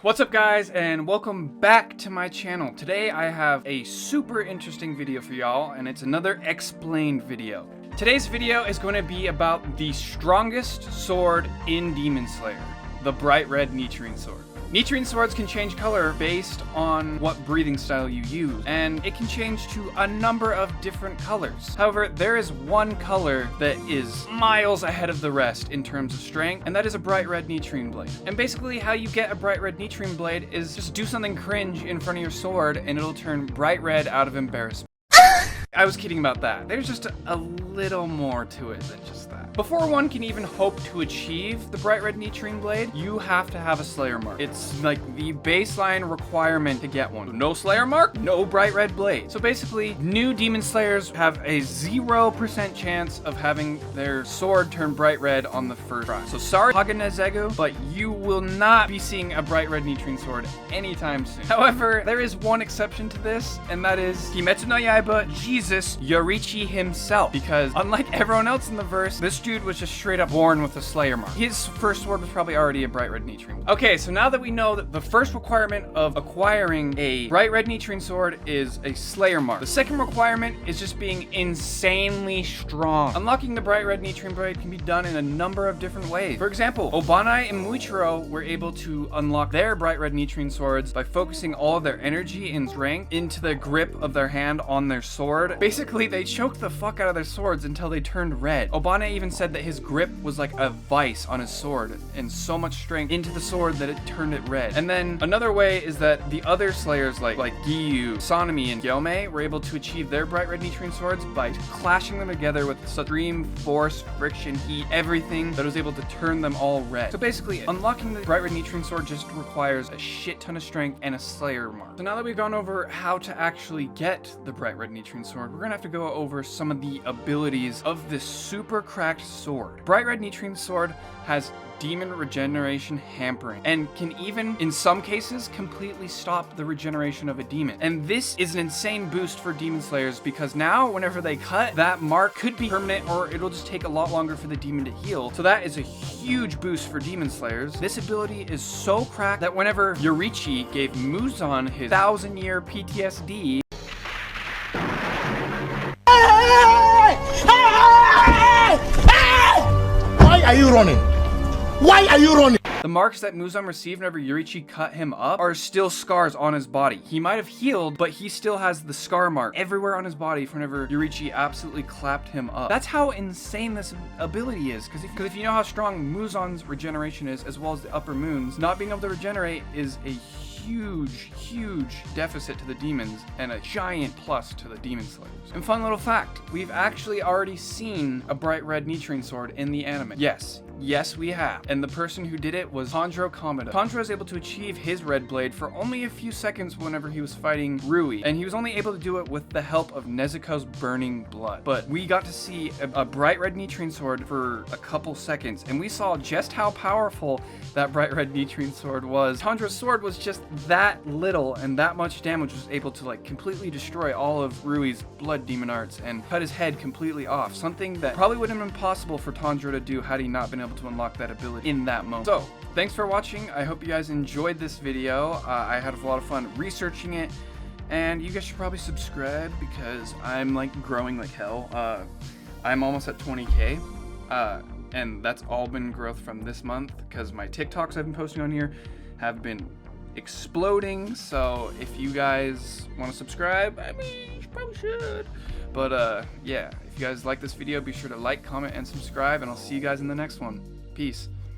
What's up guys, and welcome back to my channel. Today I have a super interesting video for y'all, and it's another explained video. Today's video is going to be about the strongest sword in DemonSlayer, the Bright Red Nichirin Sword. Nichirin swords can change color based on what breathing style you use, and it can change to a number of different colors. However, there is one color that is miles ahead of the rest in terms of strength, and that is a Bright Red Nichirin blade. And basically how you get a Bright Red Nichirin blade is just do something cringe in front of your sword and it'll turn bright red out of embarrassment. I was kidding about that. There's just a little more to it than just that. Before one can even hope to achieve the Bright Red Nichirin blade, you have to have a Slayer mark. It's like the baseline requirement to get one. No Slayer mark, no Bright Red blade. So basically, new Demon Slayers have a 0% chance of having their sword turn bright red on the first try. So sorry, Haganezegu, but you will not be seeing a Bright Red Nichirin sword anytime soon. However, there is one exception to this, and that is Kimetsu No Yaiba Jesus Yorichi himself. Because unlike everyone else in the verse, this dude was just straight up born with a Slayer mark. His first sword was probably already a Bright Red Nichirin. Okay, so now that we know that the first requirement of acquiring a Bright Red Nichirin sword is a Slayer mark, the second requirement is just being insanely strong. Unlocking the Bright Red Nichirin blade can be done in a number of different ways. For example, Obanai and Muichiro were able to unlock their Bright Red Nichirin swords by focusing all of their energy and strength into the grip of their hand on their sword. Basically, they choked the fuck out of their swords until they turned red. Obanai even said that his grip was like a vice on his sword, and so much strength into the sword that it turned it red. And then another way is that the other slayers like Giyu, Sanemi, and Gyome were able to achieve their Bright Red Nichirin swords by clashing them together with extreme force, friction, heat, everything that was able to turn them all red. So basically, unlocking the Bright Red Nichirin sword just requires a shit ton of strength and a Slayer mark. So now that we've gone over how to actually get the Bright Red Nichirin sword, we're gonna have to go over some of the abilities of this super cracked sword. Bright Red Nichirin sword has demon regeneration hampering, and can even, in some cases, completely stop the regeneration of a demon. And this is an insane boost for Demon Slayers, because now, whenever they cut, that mark could be permanent, or it'll just take a lot longer for the demon to heal. So that is a huge boost for Demon Slayers. This ability is so cracked that whenever Yorichi gave Muzan his 1,000-year PTSD, why are you running? Why are you running? the marks that Muzan received whenever Yorichi cut him up are still scars on his body. He might have healed, but he still has the scar mark everywhere on his body from whenever Yorichi absolutely clapped him up. That's how insane this ability is, because if you know how strong Muzan's regeneration is, as well as the upper moon's, not being able to regenerate is a huge deficit to the demons and a giant plus to the Demon Slayers. And fun little fact, we've actually already seen a Bright Red Nichirin Sword in the anime. Yes, we have. And the person who did it was Tanjiro Kamado. Tanjiro was able to achieve his red blade for only a few seconds whenever he was fighting Rui, and he was only able to do it with the help of Nezuko's burning blood. But we got to see a Bright Red Nichirin Sword for a couple seconds, and we saw just how powerful that Bright Red Nichirin Sword was. Tanjiro's sword was just that little, and that much damage was able to like completely destroy all of Rui's blood demon arts and cut his head completely off, something that probably would have been impossible for Tanjiro to do had he not been able to unlock that ability in that moment. So thanks for watching. I hope you guys enjoyed this video. I had a lot of fun researching it, and you guys should probably subscribe because I'm like growing like hell. I'm almost at 20k, and that's all been growth from this month because my TikToks I've been posting on here have been exploding. So if you guys want to subscribe, I mean, you probably should. But yeah, if you guys like this video, be sure to like, comment, and subscribe, and I'll see you guys in the next one. Peace.